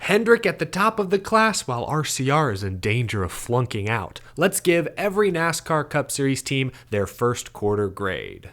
Hendrick at the top of the class while RCR is in danger of flunking out. Let's give every NASCAR Cup Series team their first quarter grade.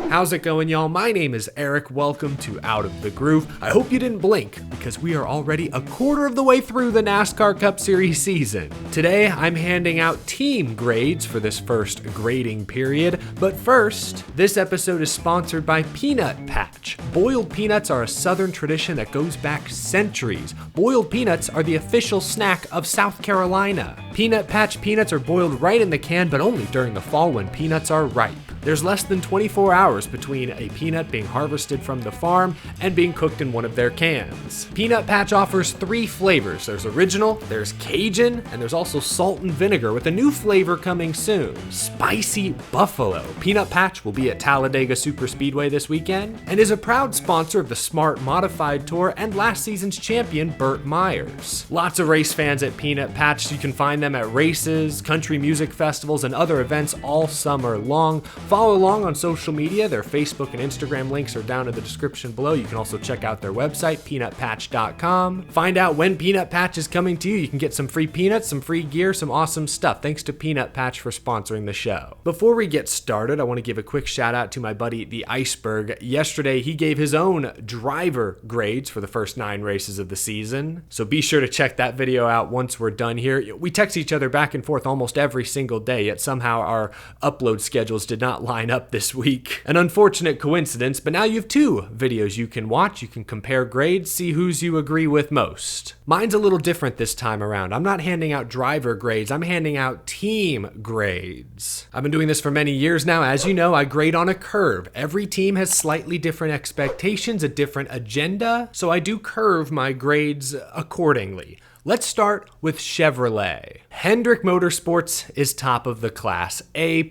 How's it going, y'all? My name is Eric. Welcome to Out of the Groove. I hope you didn't blink because we are already a quarter of the way through the NASCAR Cup Series season. Today, I'm handing out team grades for this first grading period. But first, this episode is sponsored by Peanut Patch. Boiled peanuts are a Southern tradition that goes back centuries. Boiled peanuts are the official snack of South Carolina. Peanut Patch peanuts are boiled right in the can, but only during the fall when peanuts are ripe. There's less than 24 hours between a peanut being harvested from the farm and being cooked in one of their cans. Peanut Patch offers 3 flavors. There's original, there's Cajun, and there's also salt and vinegar with a new flavor coming soon, Spicy Buffalo. Peanut Patch will be at Talladega Superspeedway this weekend and is a proud sponsor of the Smart Modified Tour and last season's champion Burt Myers. Lots of race fans at Peanut Patch. You can find them at races, country music festivals, and other events all summer long. Follow along on social media. Their Facebook and Instagram links are down in the description below. You can also check out their website, peanutpatch.com. Find out when Peanut Patch is coming to you. You can get some free peanuts, some free gear, some awesome stuff. Thanks to Peanut Patch for sponsoring the show. Before we get started, I want to give a quick shout out to my buddy, the Iceberg. Yesterday, he gave his own driver grades for the first 9 races of the season. So be sure to check that video out once we're done here. We text each other back and forth almost every single day, yet somehow our upload schedules did not line up this week. An unfortunate coincidence, but now you have 2 videos you can watch. You can compare grades, see whose you agree with most. Mine's a little different this time around. I'm not handing out driver grades, I'm handing out team grades. I've been doing this for many years now. As you know, I grade on a curve. Every team has slightly different expectations, a different agenda, so I do curve my grades accordingly. Let's start with Chevrolet. Hendrick Motorsports is top of the class, A+.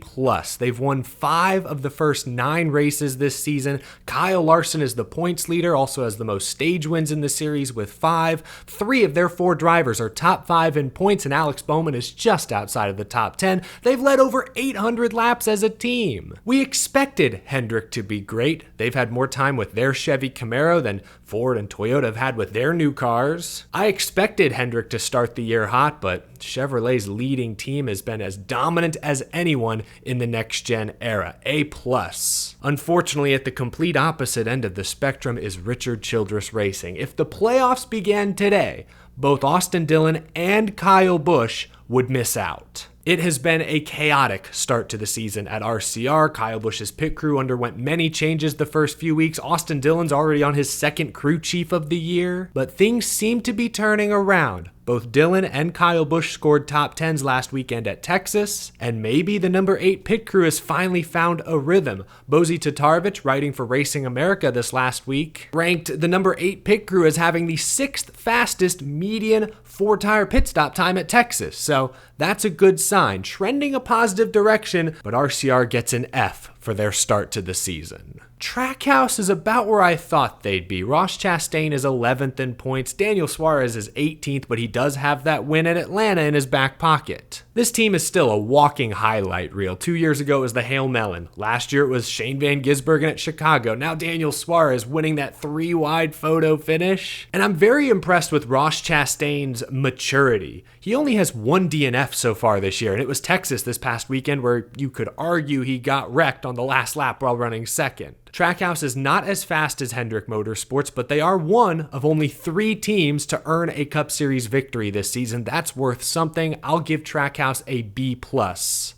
They've won 5 of the first 9 races this season. Kyle Larson is the points leader, also has the most stage wins in the series with 5. 3 of their 4 drivers are top 5 in points, and Alex Bowman is just outside of the top 10. They've led over 800 laps as a team. We expected Hendrick to be great. They've had more time with their Chevy Camaro than Ford and Toyota have had with their new cars. I expected Hendrick to start the year hot, but Chevrolet's leading team has been as dominant as anyone in the next-gen era, A+. Unfortunately, at the complete opposite end of the spectrum is Richard Childress Racing. If the playoffs began today, both Austin Dillon and Kyle Busch would miss out. It has been a chaotic start to the season at RCR. Kyle Busch's pit crew underwent many changes the first few weeks. Austin Dillon's already on his 2nd crew chief of the year, but things seem to be turning around. Both Dillon and Kyle Busch scored top 10s last weekend at Texas, and maybe the number 8 pit crew has finally found a rhythm. Bozy Tatarovich, writing for Racing America this last week, ranked the number 8 pit crew as having the 6th fastest median 4-tire pit stop time at Texas. So that's a good sign, trending a positive direction, but RCR gets an F for their start to the season. Trackhouse is about where I thought they'd be. Ross Chastain is 11th in points. Daniel Suarez is 18th, but he does have that win at Atlanta in his back pocket. This team is still a walking highlight reel. 2 years ago it was the Hail Melon. Last year it was Shane Van Gisbergen at Chicago. Now Daniel Suarez winning that 3-wide photo finish. And I'm very impressed with Ross Chastain's maturity. He only has 1 DNF so far this year, and it was Texas this past weekend where you could argue he got wrecked on the last lap while running 2nd. Trackhouse is not as fast as Hendrick Motorsports, but they are one of only 3 teams to earn a Cup Series victory this season. That's worth something. I'll give Trackhouse a B+.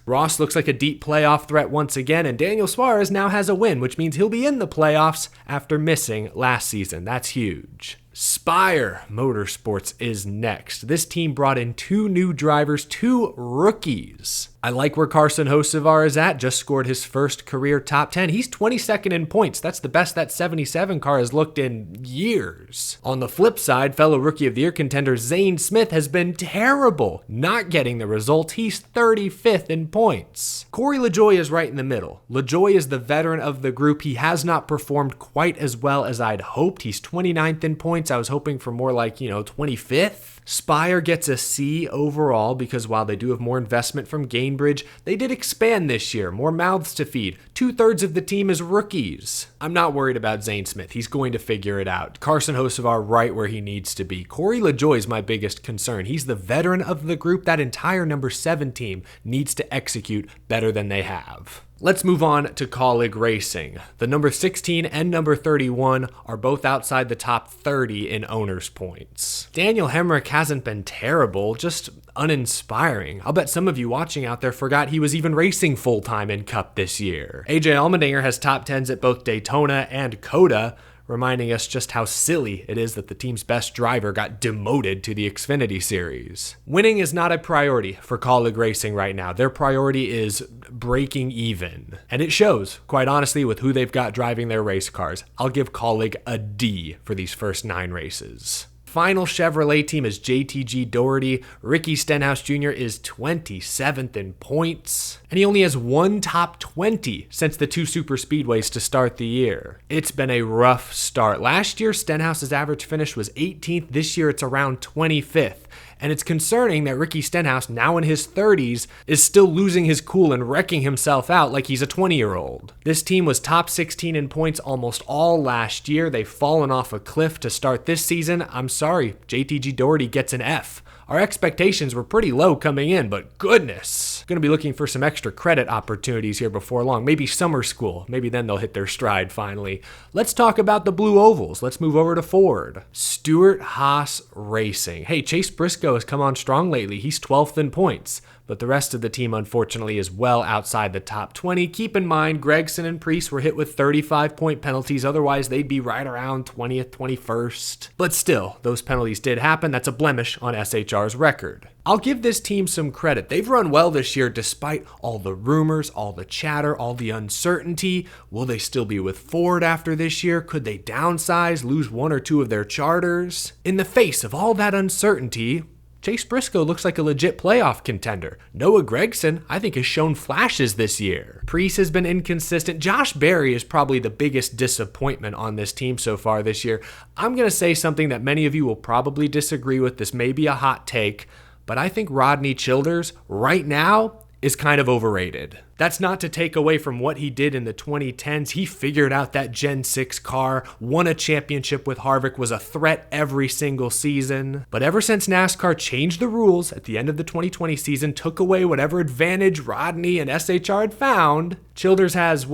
Ross looks like a deep playoff threat once again, and Daniel Suarez now has a win, which means he'll be in the playoffs after missing last season. That's huge. Spire Motorsports is next. This team brought in 2 new drivers, 2 rookies. I like where Carson Hocevar is at, just scored his first career top 10. He's 22nd in points. That's the best that 77 car has looked in years. On the flip side, fellow Rookie of the Year contender Zane Smith has been terrible, not getting the results. He's 35th in points. Corey LaJoie is right in the middle. LaJoie is the veteran of the group. He has not performed quite as well as I'd hoped. He's 29th in points. points. I was hoping for more like, 25th. Spire gets a C overall because while they do have more investment from Gainbridge, they did expand this year, more mouths to feed. 2/3 of the team is rookies. I'm not worried about Zane Smith. He's going to figure it out. Carson Hocevar right where he needs to be. Corey LaJoie is my biggest concern. He's the veteran of the group. That entire number 7 team needs to execute better than they have. Let's move on to Colleague Racing. The number 16 and number 31 are both outside the top 30 in owners' points. Daniel Hemrick hasn't been terrible, just uninspiring. I'll bet some of you watching out there forgot he was even racing full-time in Cup this year. AJ Allmendinger has top 10s at both Daytona and COTA, reminding us just how silly it is that the team's best driver got demoted to the Xfinity Series. Winning is not a priority for Colleague Racing right now. Their priority is breaking even. And it shows, quite honestly, with who they've got driving their race cars. I'll give Colleague a D for these first 9 races. Final Chevrolet team is JTG Doherty. Ricky Stenhouse Jr. is 27th in points, and he only has one top 20 since the 2 super speedways to start the year. It's been a rough start. Last year, Stenhouse's average finish was 18th. This year, it's around 25th. And it's concerning that Ricky Stenhouse, now in his 30s, is still losing his cool and wrecking himself out like he's a 20-year-old. This team was top 16 in points almost all last year. They've fallen off a cliff to start this season. I'm sorry, JTG Doherty gets an F. Our expectations were pretty low coming in, but goodness. Going to be looking for some extra credit opportunities here before long. Maybe summer school. Maybe then they'll hit their stride finally. Let's talk about the Blue Ovals. Let's move over to Ford. Stewart-Haas Racing. Hey, Chase Briscoe has come on strong lately. He's 12th in points. But the rest of the team, unfortunately, is well outside the top 20. Keep in mind, Gregson and Priest were hit with 35-point penalties. Otherwise, they'd be right around 20th, 21st. But still, those penalties did happen. That's a blemish on SHR's record. I'll give this team some credit. They've run well this year despite all the rumors, all the chatter, all the uncertainty. Will they still be with Ford after this year? Could they downsize, lose 1 or 2 of their charters? In the face of all that uncertainty, Chase Briscoe looks like a legit playoff contender. Noah Gragson, I think, has shown flashes this year. Priest has been inconsistent. Josh Berry is probably the biggest disappointment on this team so far this year. I'm going to say something that many of you will probably disagree with. This may be a hot take, but I think Rodney Childers right now is kind of overrated. That's not to take away from what he did in the 2010s. He figured out that Gen 6 car, won a championship with Harvick, was a threat every single season. But ever since NASCAR changed the rules at the end of the 2020 season, took away whatever advantage Rodney and SHR had found, Childers has,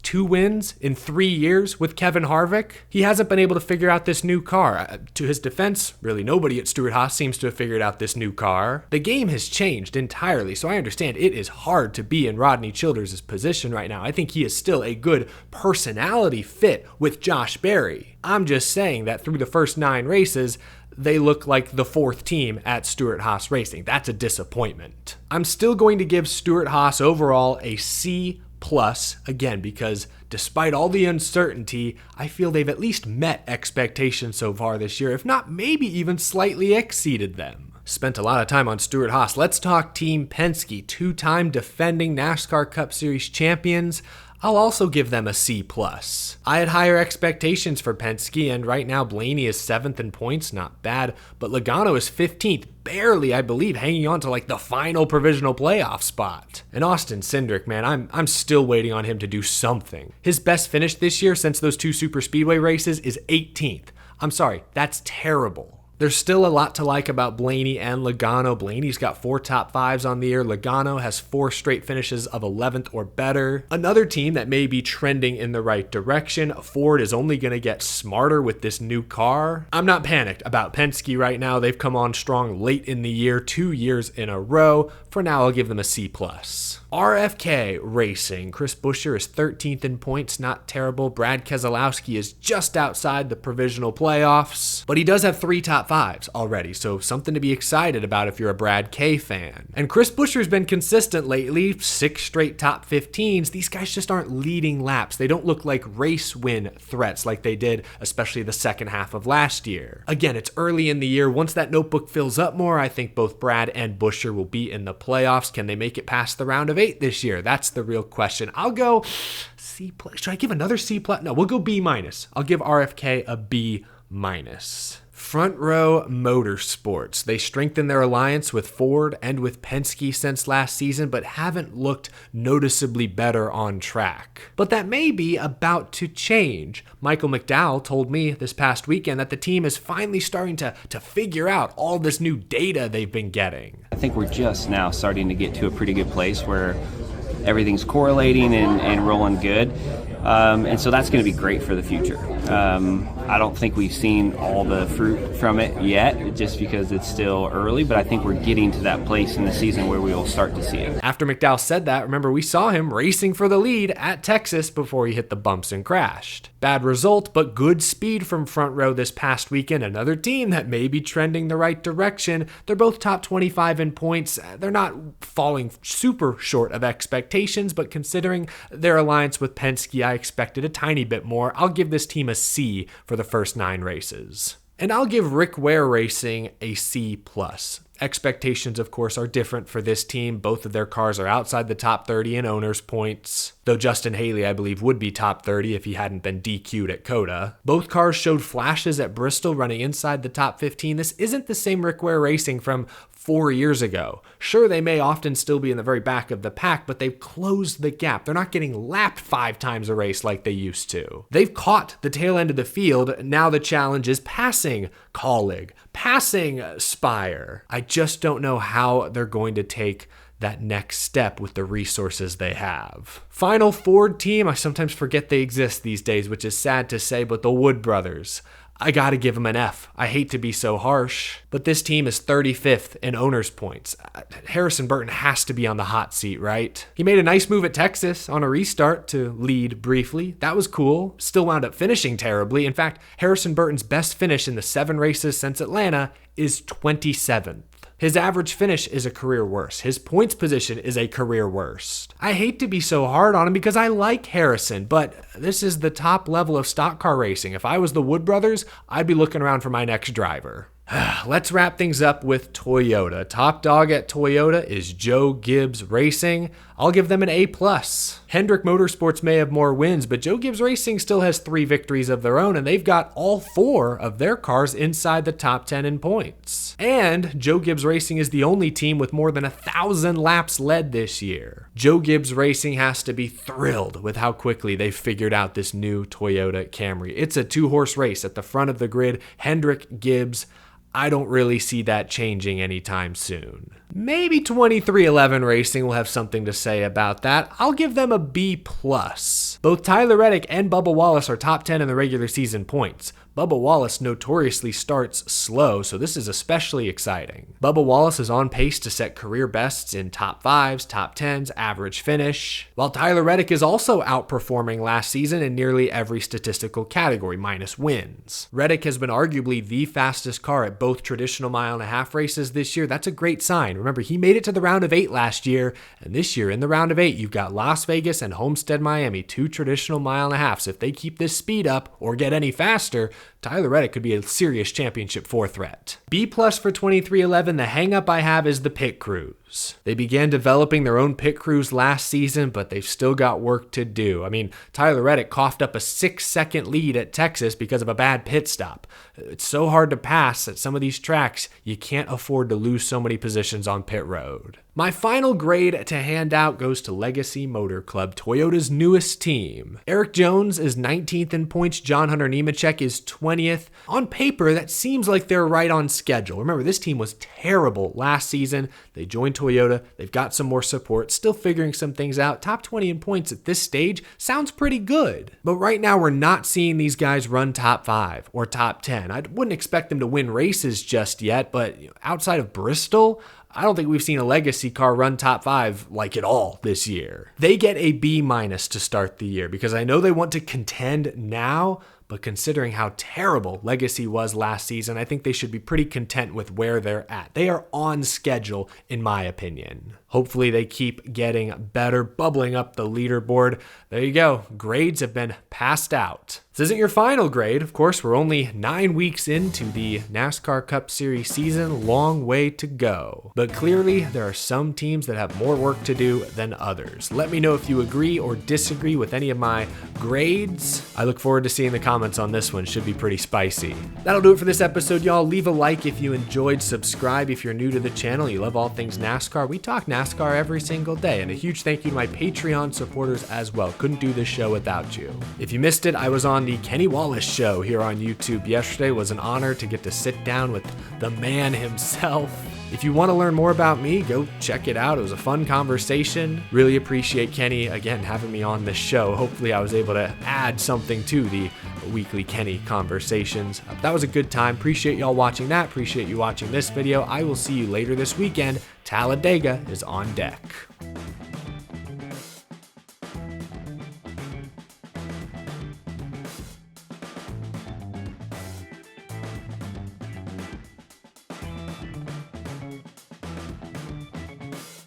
2 wins in 3 years with Kevin Harvick? He hasn't been able to figure out this new car. To his defense, really nobody at Stewart-Haas seems to have figured out this new car. The game has changed entirely, so I understand it is hard to be in Rodney Childers' position right now. I think he is still a good personality fit with Josh Berry. I'm just saying that through the first 9 races, they look like the 4th team at Stewart-Haas Racing. That's a disappointment. I'm still going to give Stewart-Haas overall a C+, again, because despite all the uncertainty, I feel they've at least met expectations so far this year, if not maybe even slightly exceeded them. Spent a lot of time on Stewart-Haas. Let's talk Team Penske, 2-time defending NASCAR Cup Series champions. I'll also give them a C+. I had higher expectations for Penske, and right now Blaney is 7th in points, not bad, but Logano is 15th, barely, I believe, hanging on to the final provisional playoff spot. And Austin Cindric, man, I'm still waiting on him to do something. His best finish this year since those 2 super speedway races is 18th. I'm sorry, that's terrible. There's still a lot to like about Blaney and Logano. Blaney's got 4 top 5s on the year. Logano has 4 straight finishes of 11th or better. Another team that may be trending in the right direction. Ford is only going to get smarter with this new car. I'm not panicked about Penske right now. They've come on strong late in the year, 2 years in a row. For now, I'll give them a C+. RFK Racing. Chris Buescher is 13th in points, not terrible. Brad Keselowski is just outside the provisional playoffs, but he does have 3 top 5s already, so something to be excited about if you're a Brad K fan. And Chris Buescher's been consistent lately, 6 straight top 15s. These guys just aren't leading laps. They don't look like race win threats like they did, especially the second half of last year. Again, it's early in the year. Once that notebook fills up more, I think both Brad and Buescher will be in the playoffs. Can they make it past the round of 8 this year? That's the real question. I'll go C+. Should I give another C+? No, we'll go B-. I'll give RFK a B+. Front Row Motorsports. They strengthened their alliance with Ford and with Penske since last season, but haven't looked noticeably better on track. But that may be about to change. Michael McDowell told me this past weekend that the team is finally starting to figure out all this new data they've been getting. I think we're just now starting to get to a pretty good place where everything's correlating and rolling good. And so that's going to be great for the future. I don't think we've seen all the fruit from it yet, just because it's still early, but I think we're getting to that place in the season where we will start to see it. After McDowell said that, remember, we saw him racing for the lead at Texas before he hit the bumps and crashed. Bad result, but good speed from Front Row this past weekend. Another team that may be trending the right direction. They're both top 25 in points. They're not falling super short of expectations, but considering their alliance with Penske, I expected a tiny bit more. I'll give this team a C for the first 9 races. And I'll give Rick Ware Racing a C+. Expectations, of course, are different for this team. Both of their cars are outside the top 30 in owners' points, though Justin Haley, I believe, would be top 30 if he hadn't been DQ'd at COTA. Both cars showed flashes at Bristol running inside the top 15. This isn't the same Rick Ware Racing from 4 years ago. Sure, they may often still be in the very back of the pack, but they've closed the gap. They're not getting lapped 5 times a race like they used to. They've caught the tail end of the field. Now the challenge is passing Colleague, passing Spire. I just don't know how they're going to take that next step with the resources they have. Final Ford team, I sometimes forget they exist these days, which is sad to say, but the Wood brothers. I gotta give them an F. I hate to be so harsh, but this team is 35th in owners' points. Harrison Burton has to be on the hot seat, right? He made a nice move at Texas on a restart to lead briefly. That was cool. Still wound up finishing terribly. In fact, Harrison Burton's best finish in the 7 races since Atlanta is 27th. His average finish is a career worst. His points position is a career worst. I hate to be so hard on him because I like Harrison, but this is the top level of stock car racing. If I was the Wood brothers, I'd be looking around for my next driver. Let's wrap things up with Toyota. Top dog at Toyota is Joe Gibbs Racing. I'll give them an A+. Hendrick Motorsports may have more wins, but Joe Gibbs Racing still has 3 victories of their own, and they've got all 4 of their cars inside the top 10 in points. And Joe Gibbs Racing is the only team with more than 1,000 laps led this year. Joe Gibbs Racing has to be thrilled with how quickly they've figured out this new Toyota Camry. It's a 2-horse race at the front of the grid. Hendrick, Gibbs, I don't really see that changing anytime soon. Maybe 2311 Racing will have something to say about that. I'll give them a B+. Both Tyler Reddick and Bubba Wallace are top 10 in the regular season points. Bubba Wallace notoriously starts slow, so this is especially exciting. Bubba Wallace is on pace to set career bests in top 5s, top 10s, average finish, while Tyler Reddick is also outperforming last season in nearly every statistical category, minus wins. Reddick has been arguably the fastest car at both traditional mile-and-a-half races this year. That's a great sign. Remember, he made it to the round of 8 last year, and this year in the round of 8, you've got Las Vegas and Homestead, Miami, 2 traditional mile-and-a-halfs. If they keep this speed up or get any faster, Tyler Reddick could be a serious championship 4 threat. B+ for 2311, the hang-up I have is the pit crews. They began developing their own pit crews last season, but they've still got work to do. I mean, Tyler Reddick coughed up a 6-second lead at Texas because of a bad pit stop. It's so hard to pass at some of these tracks, you can't afford to lose so many positions on pit road. My final grade to hand out goes to Legacy Motor Club, Toyota's newest team. Eric Jones is 19th in points, John Hunter Nemechek is 20th. On paper, that seems like they're right on schedule. Remember, this team was terrible last season. They joined Toyota, they've got some more support, still figuring some things out. Top 20 in points at this stage sounds pretty good. But right now, we're not seeing these guys run top 5 or top 10. I wouldn't expect them to win races just yet, but outside of Bristol, I don't think we've seen a legacy car run top 5 like at all this year. They get a B- to start the year because I know they want to contend now, but considering how terrible Legacy was last season, I think they should be pretty content with where they're at. They are on schedule, in my opinion. Hopefully they keep getting better, bubbling up the leaderboard. There you go. Grades have been passed out. This isn't your final grade. Of course, we're only 9 weeks into the NASCAR Cup Series season. Long way to go. But clearly, there are some teams that have more work to do than others. Let me know if you agree or disagree with any of my grades. I look forward to seeing the comments comments on this one should be pretty spicy. That'll do it for this episode, y'all. Leave a like if you enjoyed, subscribe if you're new to the channel, you love all things NASCAR. We talk NASCAR every single day, and a huge thank you to my Patreon supporters as well. Couldn't do this show without you. If you missed it, I was on the Kenny Wallace Show here on YouTube yesterday. It was an honor to get to sit down with the man himself. If you want to learn more about me, go check it out. It was a fun conversation. Really appreciate Kenny, again, having me on this show. Hopefully I was able to add something to the weekly Kenny conversations. That was a good time. Appreciate y'all watching that. Appreciate you watching this video. I will see you later this weekend. Talladega is on deck.